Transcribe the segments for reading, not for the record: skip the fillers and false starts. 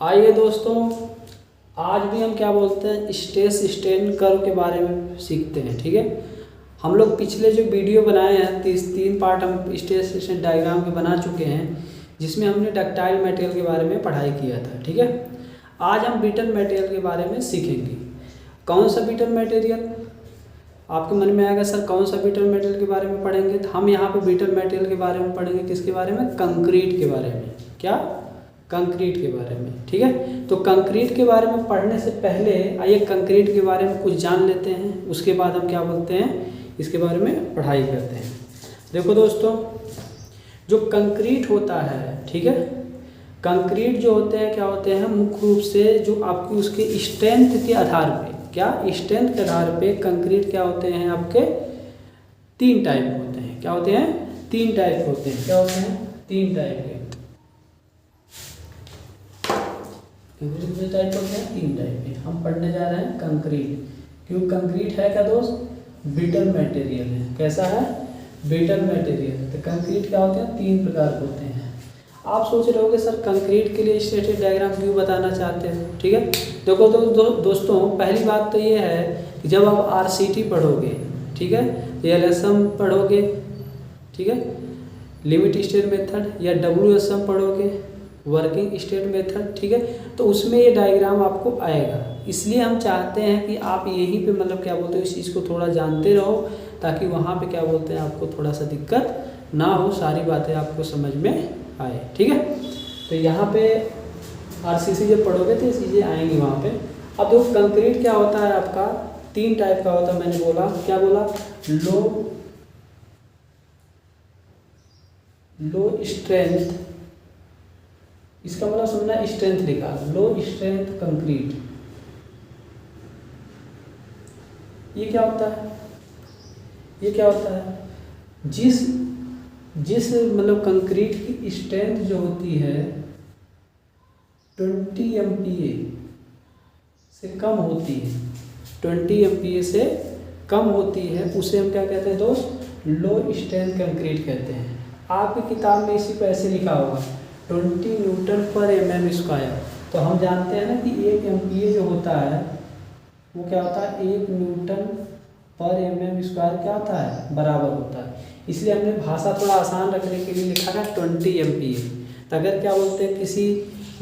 आइए दोस्तों, आज भी हम क्या बोलते हैं स्ट्रेस स्ट्रेन कर्व के बारे में सीखते हैं। ठीक है, हम लोग पिछले जो वीडियो बनाए हैं 3 पार्ट हम स्ट्रेस स्ट्रेन डायग्राम के बना चुके हैं, जिसमें हमने डक्टाइल मटेरियल के बारे में पढ़ाई किया था। ठीक है, आज हम ब्रिटल मटेरियल के बारे में सीखेंगे। कौन सा ब्रिटल मटेरियल? आपके मन में आएगा सर कौन सा ब्रिटल मटेरियल के बारे में पढ़ेंगे, तो हम यहाँ पे ब्रिटल मटेरियल के बारे में पढ़ेंगे। किसके बारे में? कंक्रीट के बारे में। क्या? कंक्रीट के बारे में। ठीक है, तो कंक्रीट के बारे में पढ़ने से पहले आइए कंक्रीट के बारे में कुछ जान लेते हैं, उसके बाद हम क्या बोलते हैं इसके बारे में पढ़ाई करते हैं। देखो दोस्तों, जो कंक्रीट होता है, ठीक है, कंक्रीट जो होते हैं क्या होते हैं मुख्य रूप से जो आपकी उसके स्ट्रेंथ के आधार पे, क्या स्ट्रेंथ के आधार पे कंक्रीट क्या होते हैं आपके 3 टाइप होते हैं। क्या होते हैं? 3 टाइप होते हैं। क्या होते हैं? 3 टाइप के कंक्रीट टाइप होते हैं। 3 टाइप के हम पढ़ने जा रहे हैं कंक्रीट। क्यों कंक्रीट है क्या दोस्त? ब्रिटल मटेरियल है। कैसा है? Brittle material. तो कंक्रीट क्या होते हैं? 3 प्रकार के होते हैं। आप सोच रहे होगे सर कंक्रीट के लिए स्ट्रेटेजिक डायग्राम क्यों बताना चाहते हैं। ठीक है, देखो दोस्तों, पहली बात तो ये है कि जब आप आरसीटी पढ़ोगे, ठीक है, एलएसएम पढ़ोगे, ठीक है, लिमिट स्टेट मेथड, या डब्ल्यूएसएम पढ़ोगे, वर्किंग स्टेट मेथड, ठीक है, तो उसमें ये डायग्राम आपको आएगा। इसलिए हम चाहते हैं कि आप यहीं पे मतलब क्या बोलते हैं इस चीज़ को थोड़ा जानते रहो, ताकि वहाँ पे क्या बोलते हैं आपको थोड़ा सा दिक्कत ना हो, सारी बातें आपको समझ में आए। ठीक है, तो यहाँ पे आरसीसी जब पढ़ोगे तो ये चीज़ें आएंगी वहाँ पे। अब देखो कंक्रीट क्या होता है आपका 3 टाइप का होता है। मैंने बोला, क्या बोला? लो स्ट्रेंथ, इसका मतलब समझना स्ट्रेंथ लिखा, लो स्ट्रेंथ कंक्रीट। ये क्या होता है? ये क्या होता है? जिस मतलब कंक्रीट की स्ट्रेंथ जो होती है 20 MPa से कम होती है, 20 MPa से कम होती है, उसे हम क्या कहते हैं दोस्त? लो स्ट्रेंथ कंक्रीट कहते हैं। आपकी किताब में इसी को ऐसे लिखा होगा 20 न्यूटन पर mm²। तो हम जानते हैं ना कि 1 MPa जो होता है वो क्या होता है 1 न्यूटन पर mm² क्या होता है? बराबर होता है। इसलिए हमने भाषा थोड़ा आसान रखने के लिए लिखा है 20 MPa। तो अगर क्या बोलते हैं किसी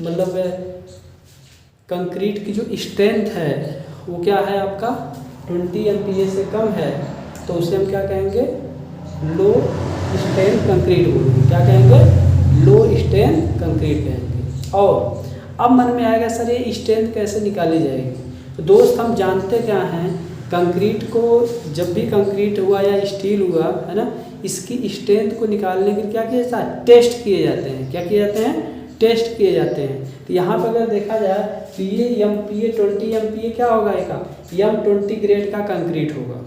मतलब कंक्रीट की जो स्ट्रेंथ है वो क्या है आपका 20 MPa से कम है, तो उसे हम क्या कहेंगे? लो स्ट्रेंथ कंक्रीट बोलेंगे। क्या कहेंगे? लो स्ट्रेंथ कंक्रीट कहेंगे। और अब मन में आएगा सर ये स्ट्रेंथ कैसे निकाली जाएगी? तो दोस्त हम जानते क्या हैं, कंक्रीट को जब भी कंक्रीट हुआ या स्टील हुआ है ना, इसकी स्ट्रेंथ को निकालने के लिए क्या किया जाता है? टेस्ट किए जाते हैं। क्या किए जाते हैं? टेस्ट किए जाते हैं। तो यहाँ पर अगर देखा जाए तो ये MPa 20 MPa क्या होगा? एक M20 ग्रेड का कंक्रीट होगा।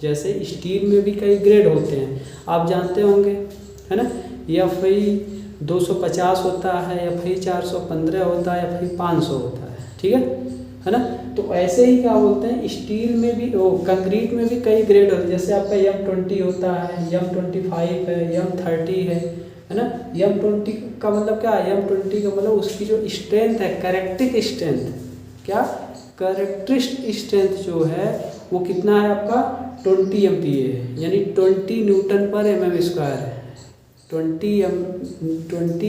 जैसे स्टील में भी कई ग्रेड होते हैं, आप जानते होंगे, है ना। FE 250 होता है, FE 415 होता है, FE 500 होता है। ठीक है ना। तो ऐसे ही क्या बोलते हैं स्टील में भी, कंक्रीट में भी कई ग्रेड होते हैं। जैसे आपका M20 होता है, M25 है, M30 है ना। M20 का मतलब क्या है? M20 का मतलब उसकी जो स्ट्रेंथ है, कैरेक्टरिस्टिक स्ट्रेंथ, क्या कैरेक्टरिस्टिक स्ट्रेंथ जो है वो कितना है आपका 20 MPa है, यानी 20 न्यूटन पर mm² है। 20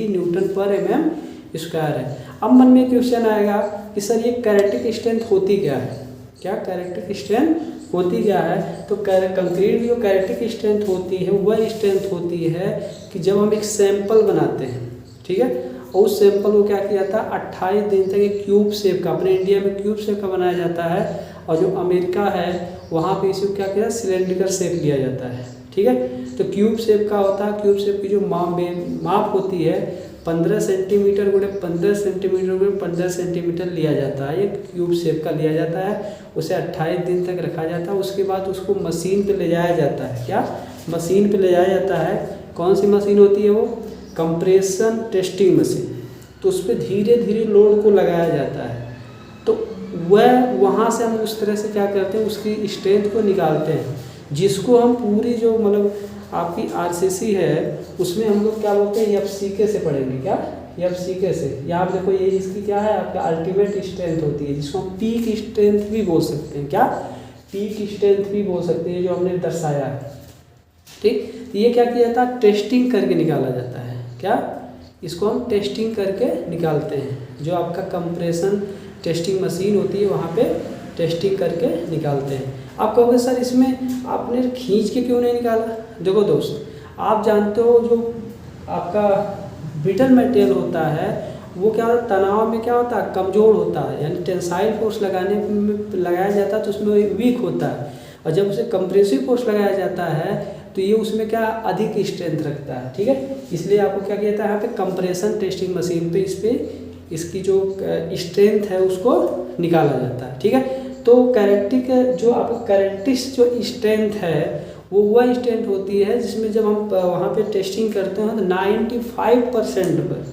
न्यूटन पर mm² है। अब मन में क्वेश्चन आएगा कि सर ये कैरेक्टरिस्टिक स्ट्रेंथ होती क्या है? क्या कैरेक्टरिस्टिक स्ट्रेंथ होती क्या है? तो कंक्रीट की जो कैरेक्टरिस्टिक स्ट्रेंथ होती है वह स्ट्रेंथ होती है कि जब हम एक सैंपल बनाते हैं, ठीक है, और उस सैंपल को क्या किया जाता है 28 दिन तक एक क्यूब शेप का, अपने इंडिया में क्यूब शेप का बनाया जाता है, और जो अमेरिका है वहाँ पे इसको क्या किया सिलेंड्रिकल शेप लिया जाता है। ठीक है, तो क्यूब शेप का होता है, क्यूब शेप की जो माप होती है 15 सेंटीमीटर गुणे 15 सेंटीमीटर गुणे 15 सेंटीमीटर लिया जाता है। ये क्यूब शेप का लिया जाता है, उसे 28 दिन तक रखा जाता है। उसके बाद उसको मशीन पे ले जाया जाता है। क्या? मशीन पे ले जाया जाता है। कौन सी मशीन होती है वो? Compression testing machine. तो उस पर धीरे धीरे लोड को लगाया जाता है। तो वह वहाँ से हम उस तरह से क्या करते हैं उसकी स्ट्रेंथ को निकालते हैं, जिसको हम पूरी जो मतलब आपकी आरसीसी है उसमें हम लोग क्या बोलते हैं FCK से पढ़ेंगे। क्या? एफ सी के से। यहाँ पे देखो ये इसकी क्या है आपका अल्टीमेट स्ट्रेंथ होती है, जिसको हम पीक स्ट्रेंथ भी बोल सकते हैं। क्या पीक स्ट्रेंथ भी बोल सकते हैं, जो हमने दर्शाया है। ठीक, तो ये क्या किया था, टेस्टिंग करके निकाला जाता है। क्या, इसको हम टेस्टिंग करके निकालते हैं। जो आपका कंप्रेशन टेस्टिंग मशीन होती है वहाँ पे टेस्टिंग करके निकालते हैं। आप कहोगे सर इसमें आपने खींच के क्यों नहीं निकाला? देखो दोस्त, आप जानते हो जो आपका ब्रिटल मटेरियल होता है वो क्या होता है, तनाव में क्या होता है, कमज़ोर होता है। यानी टेंसाइल फोर्स लगाया जाता है तो उसमें वीक होता है, और जब उसे कंप्रेसिव फोर्स लगाया जाता है तो ये उसमें क्या अधिक स्ट्रेंथ रखता है। ठीक है, इसलिए आपको क्या किया था यहाँ पे कंप्रेशन टेस्टिंग मशीन पे इसकी जो स्ट्रेंथ है उसको निकाला जाता है। ठीक है, तो कैरेक्टिक जो आपका कैरेक्टिक्स जो स्ट्रेंथ है वो वह स्ट्रेंथ होती है जिसमें जब हम वहाँ पे टेस्टिंग करते हैं तो 95% पर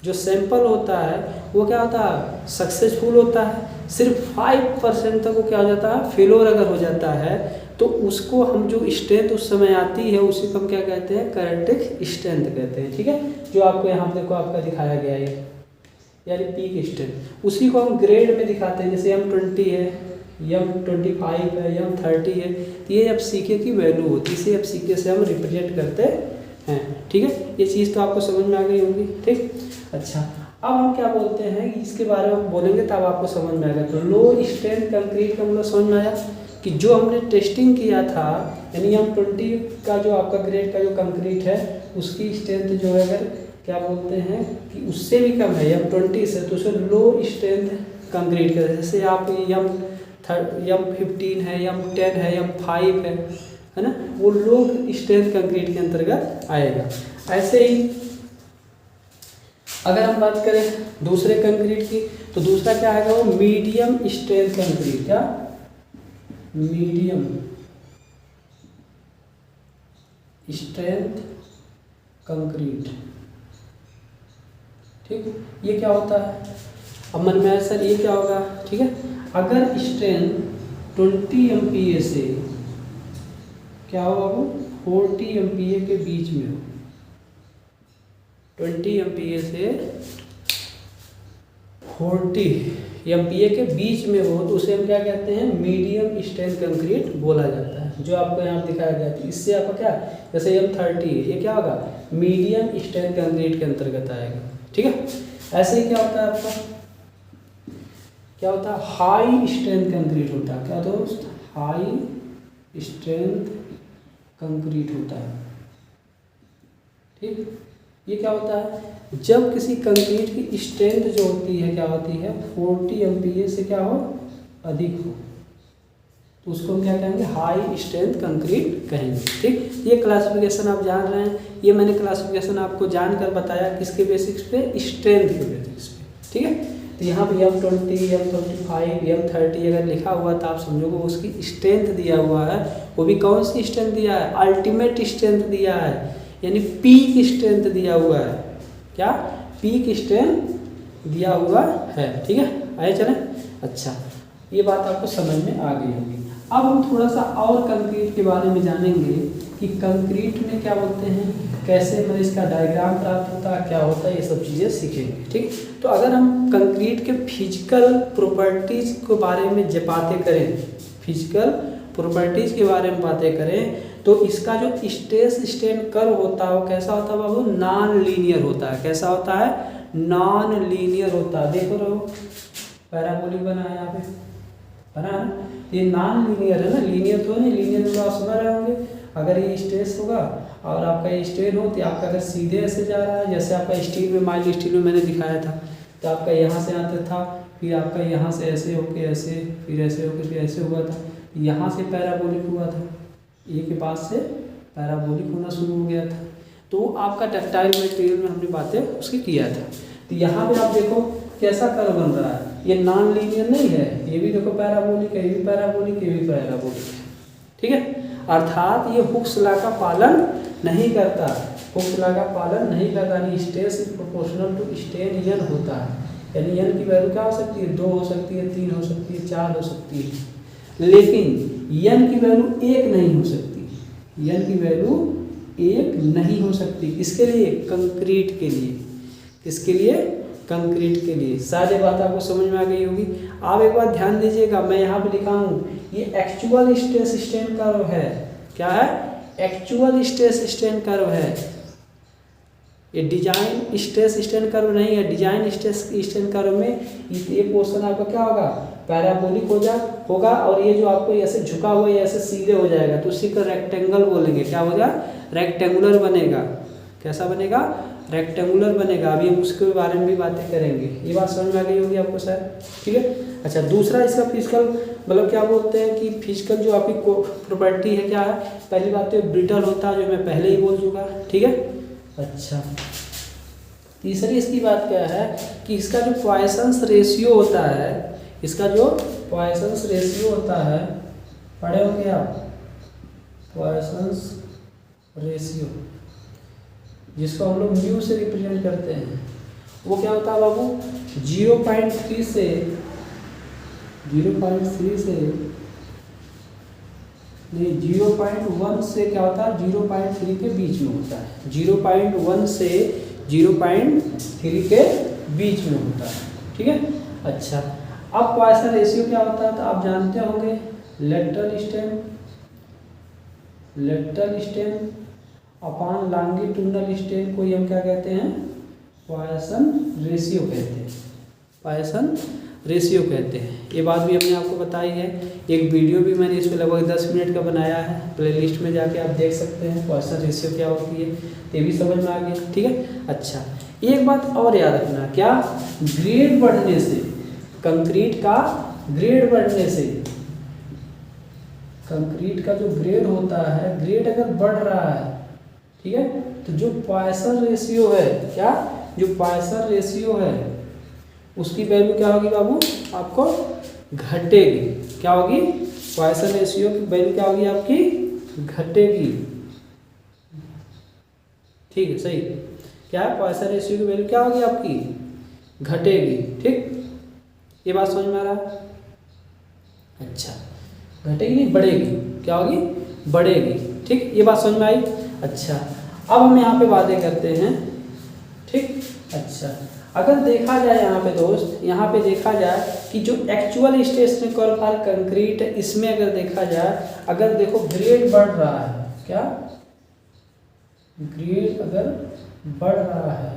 जो सैंपल होता है वो क्या होता है, सक्सेसफुल होता है। सिर्फ 5% तक वो क्या हो जाता है, फेलोर अगर हो जाता है तो उसको हम जो स्ट्रेंथ उस समय आती है उसी को हम क्या कहते हैं, कैरेक्टिक स्ट्रेंथ कहते हैं। ठीक है, जो आपको यहाँ देखो आपका दिखाया गया है, यानी पीक स्ट्रेंथ। उसी को हम ग्रेड में दिखाते हैं, जैसे M20 है, M25 है, M30 है, तो ये FCK की वैल्यू होती है, इसे FCK से हम रिप्रेजेंट करते हैं। ठीक है, ये चीज़ तो आपको समझ में आ गई होगी। ठीक, अच्छा, अब हम क्या बोलते हैं कि इसके बारे में बोलेंगे तब आपको समझ में आएगा। तो लो स्ट्रेंथ कंक्रीट का मतलब समझ में आया कि जो हमने टेस्टिंग किया था, यानी M20 का जो आपका ग्रेड का जो कंक्रीट है उसकी स्ट्रेंथ जो है अगर क्या बोलते हैं कि उससे भी कम है M20 से, तो उसे लो स्ट्रेंथ कंक्रीट कहते हैं। जैसे आप M15 है, M10 है, M5 है ना, वो लो स्ट्रेंथ कंक्रीट के अंतर्गत आएगा। ऐसे ही अगर हम बात करें दूसरे कंक्रीट की, तो दूसरा क्या आएगा, वो मीडियम स्ट्रेंथ कंक्रीट। क्या, मीडियम स्ट्रेंथ कंक्रीट। ठीक, ये क्या होता है, अब मन में आया सर ये क्या होगा। ठीक है, अगर स्ट्रेंथ 20 MPa से क्या हो बाबू, 40 MPa के बीच में हो, 20 MPa से 40 MPa के बीच में हो, तो उसे हम क्या कहते हैं, मीडियम स्ट्रेंथ कंक्रीट बोला जाता है। जो आपको यहाँ दिखाया गया था, इससे आपका क्या, जैसे M30 है, ये क्या होगा, मीडियम स्ट्रेंथ कंक्रीट के अंतर्गत आएगा। ठीक है, ऐसे ही क्या होता है आपका, क्या होता है, हाई स्ट्रेंथ कंक्रीट होता है। क्या दोस्त, हाई स्ट्रेंथ कंक्रीट होता है। ठीक, ये क्या होता है, जब किसी कंक्रीट की स्ट्रेंथ जो होती है क्या होती है, 40 MPa से क्या हो, अधिक हो, तो उसको हम क्या कहेंगे, हाई स्ट्रेंथ कंक्रीट कहेंगे। ठीक, ये क्लासिफिकेशन आप जान रहे हैं, ये मैंने क्लासिफिकेशन आपको जानकर बताया किसके बेसिक्स पे, स्ट्रेंथ के बेसिक्स पे। ठीक है, तो यहाँ पे M20, M25, M30 अगर लिखा हुआ तो आप समझोगे उसकी स्ट्रेंथ दिया हुआ है, वो भी कौन सी स्ट्रेंथ दिया है, अल्टीमेट स्ट्रेंथ दिया है, यानी पीक स्ट्रेंथ दिया हुआ है। क्या, पीक स्ट्रेंथ दिया हुआ है। ठीक है, आए चलें। अच्छा, ये बात आपको समझ में आ गई होगी। अब हम थोड़ा सा और कंक्रीट के बारे में जानेंगे कि कंक्रीट में क्या बोलते हैं, कैसे मतलब इसका डायग्राम प्राप्त होता है, क्या होता है, ये सब चीज़ें सीखेंगे। ठीक, तो अगर हम कंक्रीट के फिजिकल प्रॉपर्टीज़ के बारे में बातें करें, फिजिकल प्रॉपर्टीज़ के बारे में बातें करें, तो इसका जो स्ट्रेस स्ट्रेन कर्व होता है वो कैसा होता है बाबू, नॉन लीनियर होता है। कैसा होता है, नॉन लीनियर होता है। देखो रहो, पैराबोलिक बना है यहाँ पे, बना है, ये नॉन लीनियर है ना, लीनियर तो नहीं, लीनियर तो आप समझ रहे होंगे। अगर ये स्ट्रेस होगा और आपका ये स्ट्रेन हो, तो आपका अगर सीधे ऐसे जा रहा है, जैसे आपका स्टील में, माइल्ड स्टील में मैंने दिखाया था, तो आपका यहाँ से आता था, फिर आपका यहाँ से ऐसे होके ऐसे, फिर ऐसे होके फिर ऐसे हुआ था, यहाँ से पैराबोलिक हुआ था, ये के बाद से पैराबोलिक होना शुरू हो गया था। तो आपका डक्टाइल मटेरियल में हमने बातें उसकी किया था। तो यहाँ पे आप देखो कैसा कर्व बन रहा है, ये नॉन लीनियर नहीं है, ये भी देखो पैराबोलिक है, ये भी पैराबोलिक, ये भी पैराबोलिक है। ठीक है, अर्थात ये हुक्स लॉ का पालन नहीं करता, हुक्स लॉ का पालन नहीं करता, यानी stress is proportional to strain यन होता है। यानी यन की वैल्यू क्या हो सकती है, 2 हो सकती है, 3 हो सकती है, 4 हो सकती है, लेकिन यन की वैल्यू 1 नहीं हो सकती। यन की वैल्यू 1 नहीं हो सकती। इसके लिए कंक्रीट के लिए, किसके लिए? कंक्रीट के लिए। शायद ये बात आपको समझ में आ गई होगी। आप एक बार ध्यान दीजिएगा, मैं यहाँ पे लिखा हूँ ये एक्चुअल स्ट्रेस स्ट्रेन कर्व है। क्या है? एक्चुअल स्ट्रेस स्ट्रेन कर्व है। ये डिजाइन स्ट्रेस स्ट्रेन कर्व नहीं है। डिजाइन स्ट्रेस स्ट्रेन कर्व में ये पोर्शन आपका क्या होगा? पैराबोलिक होगा और ये जो आपको ऐसे झुका हुआ है ऐसे सीधे हो जाएगा, तो उसी को रेक्टेंगल बोलेंगे। क्या हो जाएगा? रेक्टेंगुलर बनेगा। कैसा बनेगा? रेक्टेंगुलर बनेगा। अभी हम उसके बारे में भी बातें करेंगे। ये बात समझ में आ गई होगी आपको शायद, ठीक है। अच्छा, दूसरा इसका फिजिकल मतलब क्या बोलते हैं कि फिजिकल जो आपकी प्रॉपर्टी है क्या है? पहली बात तो ब्रिटल होता है, जो मैं पहले ही बोल चुका, ठीक है। अच्छा, तीसरी इसकी बात क्या है कि इसका जो पॉइसंस रेशियो होता है, इसका जो पॉइसंस रेशियो होता है, पढ़े हो क्या? पॉइसंस रेशियो, जिसको हम लोग म्यू से रिप्रेजेंट करते हैं, वो क्या होता है बाबू? 0.3 से 0.1 से क्या होता है? 0.3 के बीच में होता है। 0.1 से 0.3 के बीच में होता है, ठीक है। अच्छा, अब पॉइसन रेशियो क्या होता है तो आप जानते होंगे, lateral strain upon longitudinal strain को हम क्या कहते हैं? पॉइसन रेशियो कहते हैं। पॉइसन रेशियो कहते हैं। ये बात भी हमने आपको बताई है। एक वीडियो भी मैंने इस पर लगभग 10 मिनट का बनाया है, प्लेलिस्ट में जाके आप देख सकते हैं पॉइसन रेशियो क्या होती है, ये भी समझ में आ गया, ठीक है। अच्छा, एक बात और याद रखना, क्या? ग्रेड बढ़ने से, कंक्रीट का ग्रेड बढ़ने से, कंक्रीट का जो ग्रेड होता है, ग्रेड अगर बढ़ रहा है, ठीक है, तो जो पॉइसन रेशियो है, क्या? जो पॉइसन रेशियो है उसकी वैल्यू क्या होगी बाबू? आपको घटेगी। क्या होगी? पॉइसन रेशियो की वैल्यू क्या होगी आपकी? घटेगी। ठीक है, सही। क्या है? पॉइसन रेशियो की वैल्यू क्या होगी आपकी? घटेगी, ठीक। ये बात समझ में आ रहा है? अच्छा, घटेगी नहीं, बढ़ेगी। क्या होगी? बढ़ेगी, ठीक। ये बात समझ में आई? अच्छा, अब हम यहाँ पे बातें करते हैं, ठीक। अच्छा, अगर देखा जाए यहाँ पे दोस्त, यहाँ पे देखा जाए कि जो actual stress curve for concrete है, इसमें अगर देखा जाए, अगर देखो ग्रेड बढ़ रहा है, क्या? ग्रेड अगर बढ़ रहा है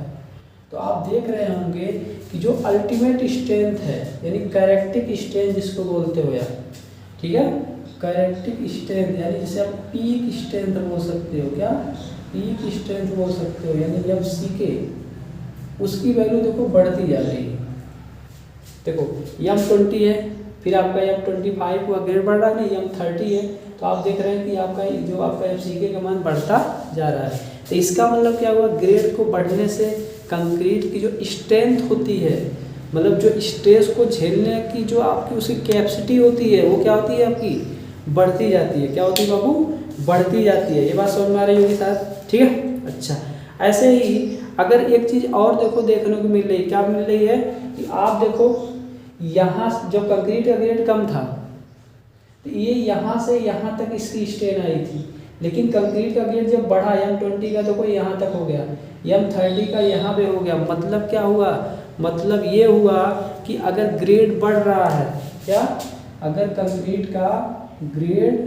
तो आप देख रहे होंगे कि जो अल्टीमेट स्ट्रेंथ है, यानी कैरेक्टरिस्टिक स्ट्रेंथ जिसको बोलते हो यार, ठीक है, कैरेक्टरिस्टिक स्ट्रेंथ यानी जिसे आप पीक स्ट्रेंथ बोल सकते हो, क्या? पीक स्ट्रेंथ बोल सकते हो, यानी जब सीके उसकी वैल्यू देखो बढ़ती जा रही है। देखो M20 है, फिर आपका M25 का ग्रेड बढ़ रहा है ना, M30 है, तो आप देख रहे हैं कि आपका जो आपका FCK का मान बढ़ता जा रहा है। तो इसका मतलब क्या हुआ? ग्रेड को बढ़ने से कंक्रीट की जो स्ट्रेंथ होती है, मतलब जो स्ट्रेस को झेलने की जो आपकी उसकी कैपेसिटी होती है, वो क्या होती है? आपकी बढ़ती जाती है। क्या होती है बाबू? बढ़ती जाती है। ये बात समझ में आ रही होगी साथ, ठीक है। अच्छा, ऐसे ही अगर एक चीज़ और देखो देखने को मिल रही है, क्या मिल रही है कि आप देखो यहाँ जो कंक्रीट का ग्रेड कम था, तो ये यहाँ से यहाँ तक इसकी स्ट्रेन आई थी, लेकिन कंक्रीट का ग्रेड जब बढ़ा M20 का तो कोई यहाँ तक हो गया, M30 का यहाँ पे हो गया। मतलब क्या हुआ? मतलब ये हुआ कि अगर ग्रेड बढ़ रहा है, क्या? अगर कंक्रीट का ग्रेड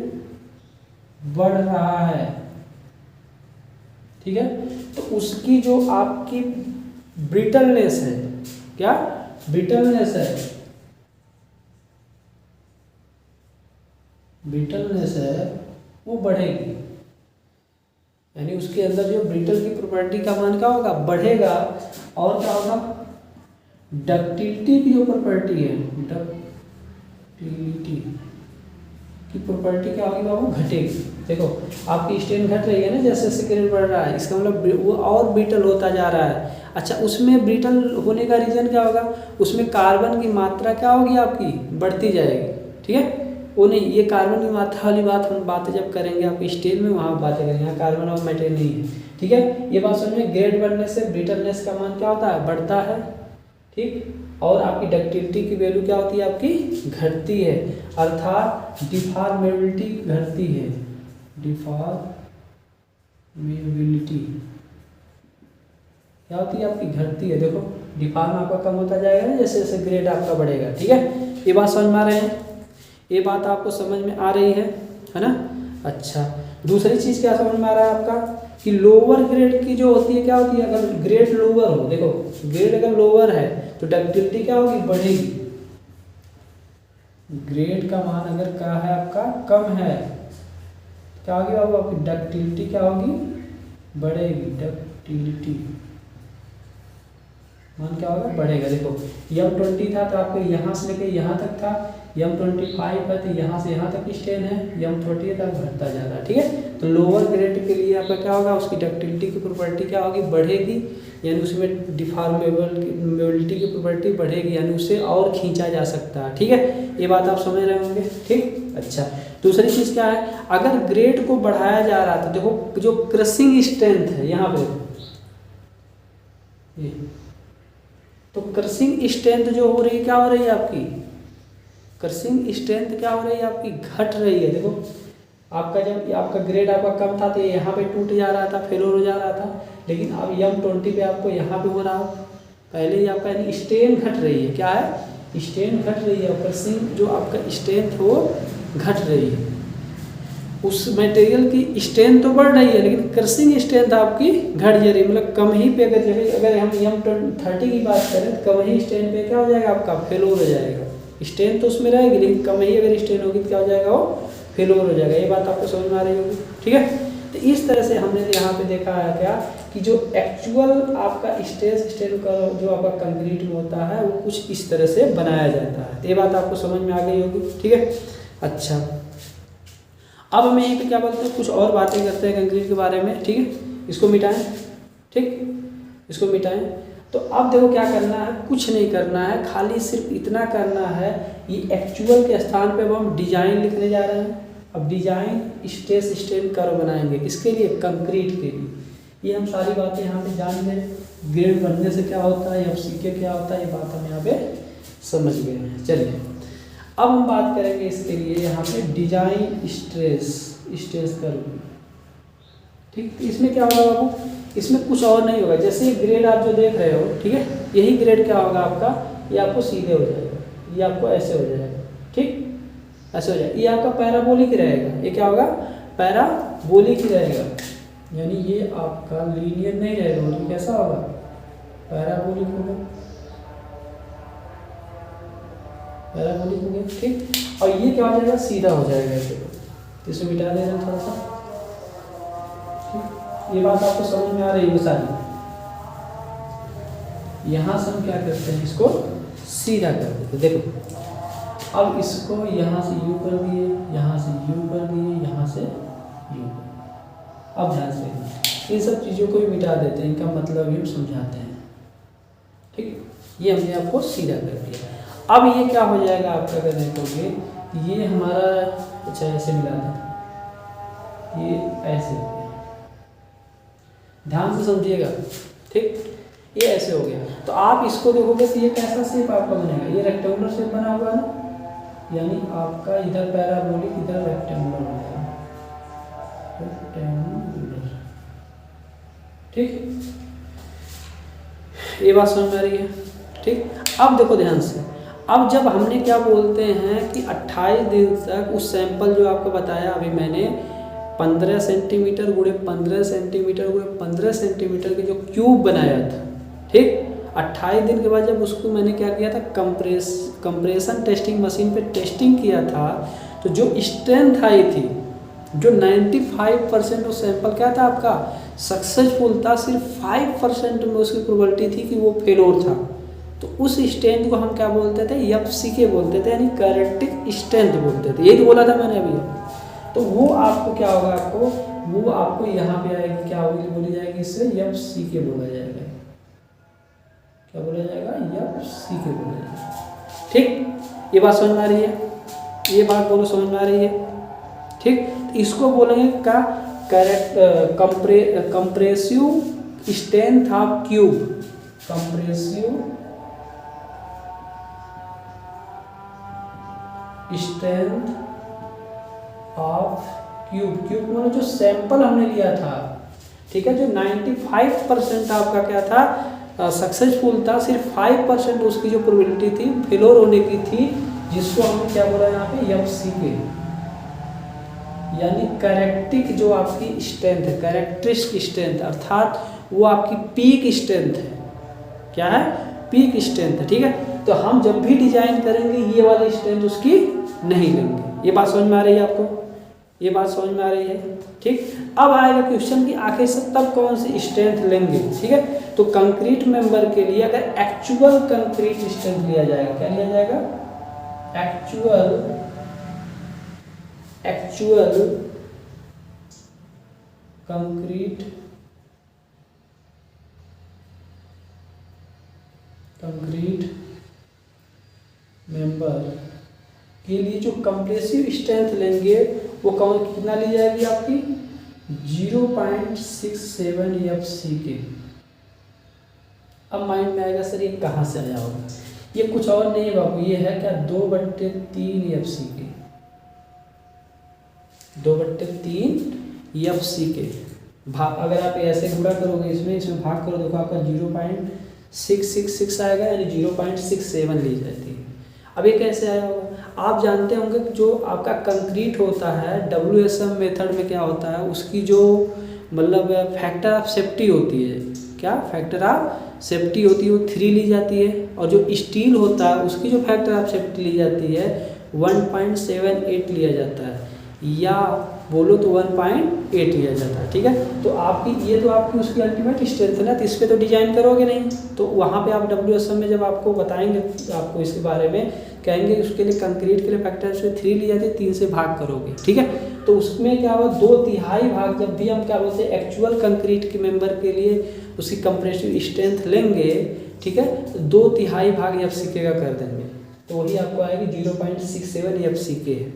बढ़ रहा है, ठीक है, तो उसकी जो आपकी ब्रिटलनेस है, क्या? ब्रिटलनेस है, ब्रिटलनेस है वो बढ़ेगी। यानी उसके अंदर जो ब्रिटल की प्रॉपर्टी का मान क्या होगा? बढ़ेगा। और क्या होगा? डक्टिलिटी की जो प्रॉपर्टी है, डक्टिलिटी की प्रॉपर्टी क्या होगी बाबू? घटेगी। देखो आपकी स्ट्रेन घट रही है ना, जैसे जैसे ग्रेड बढ़ रहा है, इसका मतलब वो और ब्रिटल होता जा रहा है। अच्छा, उसमें ब्रिटल होने का रीज़न क्या होगा? उसमें कार्बन की मात्रा क्या होगी आपकी? बढ़ती जाएगी, ठीक है। वो नहीं, ये कार्बन की मात्रा वाली बात हम बातें जब करेंगे आपकी स्टेज में, वहाँ बातें करेंगे, यहाँ कार्बन और मैटर नहीं है, ठीक है। ये बात समझ में, ग्रेड बढ़ने से ब्रिटलनेस का मान क्या होता है? बढ़ता है, ठीक। और आपकी डक्टिलिटी की वैल्यू क्या होती है? आपकी घटती है, अर्थात डिफॉर्मेबिलिटी घटती है, डिफॉर्मेबिलिटी क्या होती है आपकी, घटती है। देखो डिफॉर्म आपका कम होता जाएगा ना जैसे जैसे ग्रेड आपका बढ़ेगा। ठीक है, ये बात समझ में आ रहे हैं, ये बात आपको समझ में आ रही है ना। अच्छा, दूसरी चीज़ क्या समझ में आ रहा है आपका कि लोअर ग्रेड की जो होती है क्या होती है, अगर ग्रेड लोअर हो, देखो ग्रेड अगर लोअर है तो डक्टिलिटी क्या होगी, बढ़ेगी। ग्रेड का मान अगर क्या है आपका, कम है, क्या होगी बाबू आपकी डक्टिलिटी क्या होगी, बढ़ेगी। डक्टिलिटी मान क्या होगा, बढ़ेगा। देखो M20 था तो आपको यहाँ से लेके यहाँ तक था, M25 है तो यहाँ से यहाँ तक स्ट्रेन है, M30 तक घटता जा रहा है। ठीक है, तो लोअर ग्रेड के लिए आपका क्या होगा, उसकी डक्टिलिटी की प्रॉपर्टी क्या होगी, बढ़ेगी, यानी उसमें डिफॉर्मेबिलिटी की प्रॉपर्टी बढ़ेगी, यानी उसे और खींचा जा सकता है। ठीक है, ये बात आप समझ रहे होंगे। ठीक, अच्छा दूसरी चीज़ क्या है, अगर ग्रेड को बढ़ाया जा रहा था, देखो जो क्रशिंग स्ट्रेंथ है यहाँ पे ये, तो क्रशिंग स्ट्रेंथ जो हो रही है क्या हो रही है आपकी, क्रशिंग स्ट्रेंथ क्या हो रही है आपकी, घट रही है। देखो आपका जब आपका ग्रेड आपका कम था तो ये यहाँ पे टूट जा रहा था, फेलोर हो जा रहा था, लेकिन अब M20 पे आपको यहाँ पे हो रहा है, पहले ही आपका यानी स्ट्रेन घट रही है। क्या है, स्ट्रेन घट रही है, क्रशिंग जो आपका स्ट्रेंथ हो घट रही है। उस मटेरियल की स्ट्रेंथ तो बढ़ रही है लेकिन क्रशिंग स्ट्रेंथ आपकी घट जा रही है, मतलब कम ही पे अगर हम M30 की बात करें तो कम ही स्ट्रेंथ पे क्या हो जाएगा आपका, फेलोर हो जाएगा। स्ट्रेंथ तो उसमें रहेगी लेकिन कम ही अगर स्ट्रेन होगी तो क्या हो जाएगा, वो फेलोर हो जाएगा। ये बात आपको समझ में आ रही होगी। ठीक है, तो इस तरह से हमने यहाँ पे देखा है क्या कि जो एक्चुअल आपका स्ट्रेस स्ट्रेन का जो आपका कंक्रीट में होता है वो कुछ इस तरह से बनाया जाता है। तो ये बात आपको समझ में आ गई होगी। ठीक है, अच्छा अब हम यहीं पे क्या बोलते हैं, कुछ और बातें करते हैं कंक्रीट के बारे में। ठीक है, इसको मिटाएं, ठीक, इसको मिटाएं। तो अब देखो क्या करना है, कुछ नहीं करना है, खाली सिर्फ इतना करना है, ये एक्चुअल के स्थान पे अब हम डिजाइन लिखने जा रहे हैं। अब डिजाइन स्ट्रेस स्ट्रेन कर्व बनाएंगे, किसके लिए, कंक्रीट के लिए। ये हम सारी बातें यहाँ पे जान गए, ग्रेड बनने से क्या होता है, FCK क्या होता है, ये बात हम यहाँ पे समझ गए हैं। चलिए अब हम बात करेंगे इसके लिए यहाँ पे डिजाइन स्ट्रेस कर्व। ठीक, इसमें क्या होगा बाबू, इसमें कुछ और नहीं होगा, जैसे ये ग्रेड आप जो देख रहे हो, ठीक है, यही ग्रेड क्या होगा आपका, ये आपको सीधे हो जाएगा, ये आपको ऐसे हो जाएगा। ठीक, ऐसे हो जाएगा, ये आपका पैराबोलिक रहेगा, ये क्या होगा, पैराबोलिक रहेगा, यानी ये आपका लीनियर नहीं रहेगा, मतलब कैसा होगा, पैराबोलिक होगा, पैराबोलिक हो गया। ठीक, और ये क्या हो जाएगा, सीधा हो जाएगा ऐसे, तो इसे मिटा दे रहे हैं थोड़ा सा। ये बात आपको समझ में आ रही है सारी। यहाँ से हम क्या करते हैं, इसको सीधा कर देते। देखो अब इसको यहाँ से U कर दिए, यहाँ से U कर दिए, यहाँ से U। अब ध्यान से इन सब चीज़ों को भी मिटा देते हैं, इनका मतलब भी हम समझाते हैं। ठीक, ये हमने आपको सीधा कर दिया। अब ये क्या हो जाएगा आपका, अगर देखोगे ये हमारा, अच्छा ऐसे मिला दें, ये ऐसे हो गया, ध्यान से समझिएगा। ठीक, ये ऐसे हो गया, तो आप इसको देखोगे तो ये कैसा शेप आपका बनेगा, ये रेक्टेंगुलर शेप बना हुआ है ना, यानी आपका इधर पैराबोलिक, इधर रेक्टेंगुलर हो जाएगा, रेक्टेंगुलर। ठीक, ये बात समझ में आ रही है। ठीक, अब देखो ध्यान से, अब जब हमने क्या बोलते हैं कि 28 दिन तक उस सैंपल जो आपको बताया अभी मैंने 15 सेंटीमीटर गुणे 15 सेंटीमीटर गुणे 15 सेंटीमीटर के जो क्यूब बनाया था। ठीक, 28 दिन के बाद जब उसको मैंने क्या किया था, कंप्रेशन टेस्टिंग मशीन पे टेस्टिंग किया था, तो जो स्ट्रेंथ आई थी, जो 95% उस सैंपल क्या था आपका सक्सेसफुल था, सिर्फ 5% में उसकी प्रोबेबिलिटी थी कि वो फेलोर था। तो उस स्ट्रेंथ को हम क्या बोलते थे, FCK बोलते थे, यानी कैरेक्टरिस्टिक स्ट्रेंथ बोलते थे। यही तो बोला था मैंने अभी। तो वो आपको क्या होगा, वो आपको यहाँ पे आएगी, क्या होगी, बोली जाएगी, इससे FCK बोला जाएगा। क्या बोला जाएगा, FCK बोला जाएगा। ठीक, ये बात समझ में आ रही है, ये बात बोलो समझ में आ रही है। ठीक, तो इसको बोलेंगे का compressive strength of cube, compressive strength of cube. Cube मतलब जो सैंपल हमने लिया था, ठीक है। जो 95% आपका क्या था सक्सेसफुल था, सिर्फ 5% उसकी जो प्रोबेबिलिटी थी फेलोर होने की थी, जिसको हमने क्या बोला यहाँ पे FCK, यानी कैरेक्टिक जो आपकी स्ट्रेंथ है, कैरेक्टरिस्टिक स्ट्रेंथ, अर्थात वो आपकी पीक स्ट्रेंथ है। क्या है? पीक स्ट्रेंथ है। ठीक है, तो हम जब भी डिजाइन करेंगे ये वाली स्ट्रेंथ उसकी नहीं लेंगे। ये बात समझ में आ रही है आपको? ये बात समझ में आ रही है? ठीक। अब आएगा क्वेश्चन कि आखिर से तब कौन सी स्ट्रेंथ लेंगे। ठीक है, तो कंक्रीट मेंबर के लिए अगर एक्चुअल कंक्रीट स्ट्रेंथ लिया जाएगा, क्या लिया जाएगा? एक्चुअल कंक्रीट मेंबर के लिए जो कंप्रेसिव स्ट्रेंथ लेंगे वो कितना ली जाएगी आपकी? 0.67 FCK। अब माइंड में आएगा सर ये कहाँ से आया होगा? ये कुछ और नहीं है बाबू, ये है क्या? 2/3 FCK, 2/3 FCK। भाग अगर आप ऐसे गुणा करोगे इसमें भाग करो, देखो आपका 0.666 आएगा, यानी 0.67 ली जाती है। अब ये कैसे आया होगा? आप जानते होंगे कि जो आपका कंक्रीट होता है WSM मेथड में क्या होता है, उसकी जो मतलब फैक्टर ऑफ सेफ्टी होती है, क्या फैक्टर ऑफ सेफ्टी होती है, वो 3 ली जाती है, और जो स्टील होता है उसकी जो फैक्टर ऑफ सेफ्टी ली जाती है 1.78 लिया जाता है, या बोलो तो 1.8 लिया जाता है। ठीक है, तो आपकी ये तो आपकी उसकी अल्टीमेट स्ट्रेंथ है ना, तो इस पर तो डिजाइन करोगे नहीं, तो वहाँ पे आप WSM में जब आपको बताएंगे, आपको इसके बारे में कहेंगे उसके लिए कंक्रीट के लिए फैक्टर से 3 ली जाती है, 3 से भाग करोगे। ठीक है, तो उसमें क्या हुआ 2/3 भाग, जब भी हम क्या बोलते हैं एक्चुअल कंक्रीट के मेंबर के लिए उसकी कंप्रेसिव स्ट्रेंथ लेंगे, ठीक है, 2/3 भाग FCK का कर देंगे, तो वही आपको आएगी 0.67 FCK है।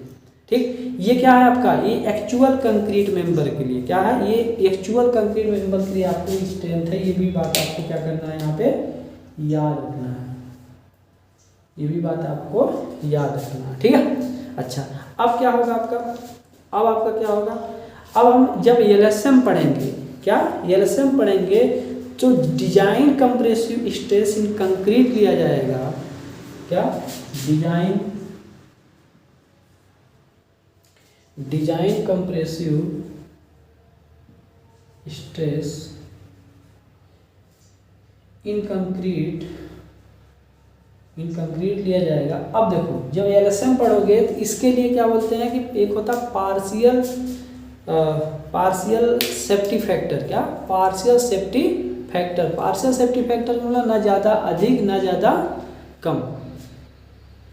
ठीक, ये क्या है आपका? ये एक्चुअल कंक्रीट मेंबर के लिए क्या है? ये एक्चुअल कंक्रीट मेंबर के लिए आपको स्ट्रेंथ है। ये भी बात आपको क्या करना है यहाँ पे याद रखना है, ये भी बात आपको याद रखना है। ठीक है, अच्छा अब क्या होगा आपका? अब आपका क्या होगा? अब हम जब LSM पढ़ेंगे, क्या LSM पढ़ेंगे, तो design compressive stress in concrete लिया जाएगा। क्या? Design compressive stress in concrete लिया जाएगा। अब देखो जब LSM पढ़ोगे तो इसके लिए क्या बोलते हैं कि एक होता पार्शियल सेफ्टी फैक्टर। क्या? Partial safety factor. Partial safety factor मतलब ना ज़्यादा अधिक ना ज़्यादा कम।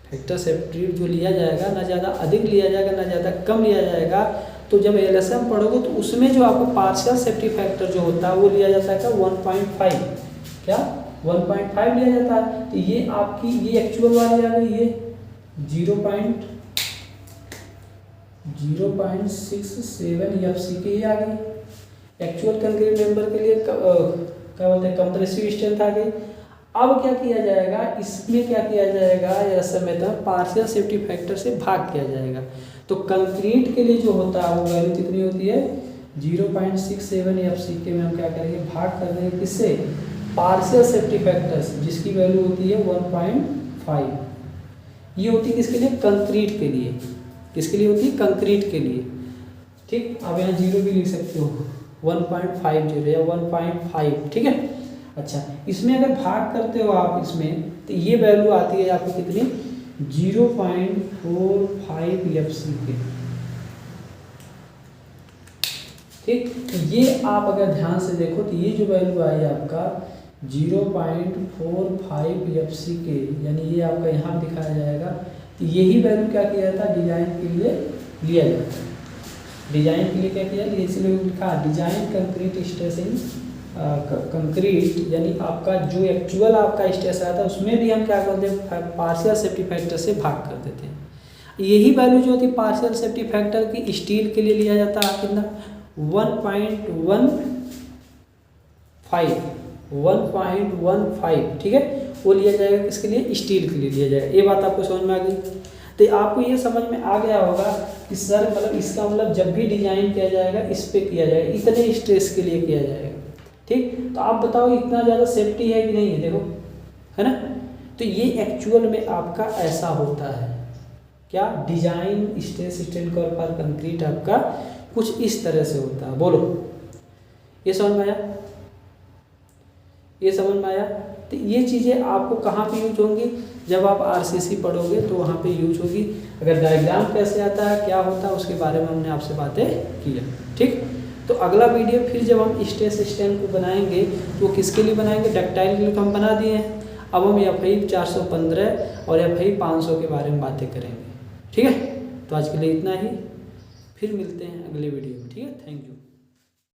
फैक्टर सेफ्टी जो लिया जाएगा ना ज़्यादा अधिक लिया जाएगा ना ज़्यादा कम लिया जाएगा। तो जब LSM पढ़ोगे तो उसमें जो आपको पार्शियल सेफ्टी फैक्टर जो होता है वो लिया जाता है क्या? 1.5। क्या? 1.5 लिया जाता है। तो ये आपकी ये एक्चुअल वाली आ गई, ये 0.67 FCK आ गई। एक्चुअल कंक्रीट मेंबर के लिए क्या बोलते हैं कंप्रेसिव स्ट्रेंथ आ गई। अब क्या किया जाएगा? इसमें क्या किया जाएगा? ऐसा मेथड पार्शियल सेफ्टी फैक्टर से भाग किया जाएगा। तो कंक्रीट के लिए जो होता है वो वैल्यू कितनी होती है? 0.67 FCK में हम क्या करेंगे? भाग कर देंगे किससे? पार्शियल सेफ्टी फैक्टर्स, जिसकी वैल्यू होती है 1.5। ये होती है किसके लिए? कंक्रीट के लिए। किसके लिए होती है? कंक्रीट के लिए। ठीक, अब यहाँ 0 भी लिख सकते हो, 1.50 या 1.5। ठीक है, अच्छा इसमें अगर भाग करते हो आप इसमें तो ये वैल्यू आती है आपको कितनी? 0.45 FCK। ठीक, ये आप अगर ध्यान से देखो तो ये जो वैल्यू आई आपका 0.45 FCK, यानी ये आपका यहाँ दिखाया जाएगा। तो यही वैल्यू क्या किया जाता है? डिजाइन के लिए लिया जाता है। डिजाइन के लिए क्या किया? इसलिए लिखा design concrete stress in concrete, यानी आपका जो एक्चुअल आपका स्ट्रेस आता है उसमें भी हम क्या करते हैं? पार्शियल सेफ्टी फैक्टर से भाग कर देते हैं। यही वैल्यू जो होती है पार्शियल सेफ्टी फैक्टर की स्टील के लिए लिया जाता है कितना? 1.15। ठीक है, वो लिया जाएगा किसके लिए? स्टील के लिए लिया जाएगा। ये बात आपको समझ में आ गई। तो आपको ये समझ में आ गया होगा कि सर मतलब इसका मतलब जब भी डिजाइन किया जाएगा इस पे किया जाएगा, इतने स्ट्रेस के लिए किया जाएगा। ठीक, तो आप बताओ इतना ज़्यादा सेफ्टी है कि नहीं है, देखो है ना। तो ये एक्चुअल में आपका ऐसा होता है, क्या design stress strain curve for concrete आपका कुछ इस तरह से होता है। बोलो ये समझ में आया, ये समझ में आया। तो ये चीज़ें आपको कहाँ पे यूज होंगी, जब आप आरसीसी पढ़ोगे तो वहाँ पे यूज होगी। अगर डायग्राम कैसे आता है क्या होता है उसके बारे में हमने आपसे बातें की है। ठीक, तो अगला वीडियो फिर जब हम स्ट्रेस स्ट्रेन को बनाएंगे तो किसके लिए बनाएंगे, डक्टाइल के लिए हम बना दिए हैं। अब हम FI 415 और FI 500 के बारे में बातें करेंगे। ठीक है, तो आज के लिए इतना ही, फिर मिलते हैं अगले वीडियो में। ठीक है, थैंक यू।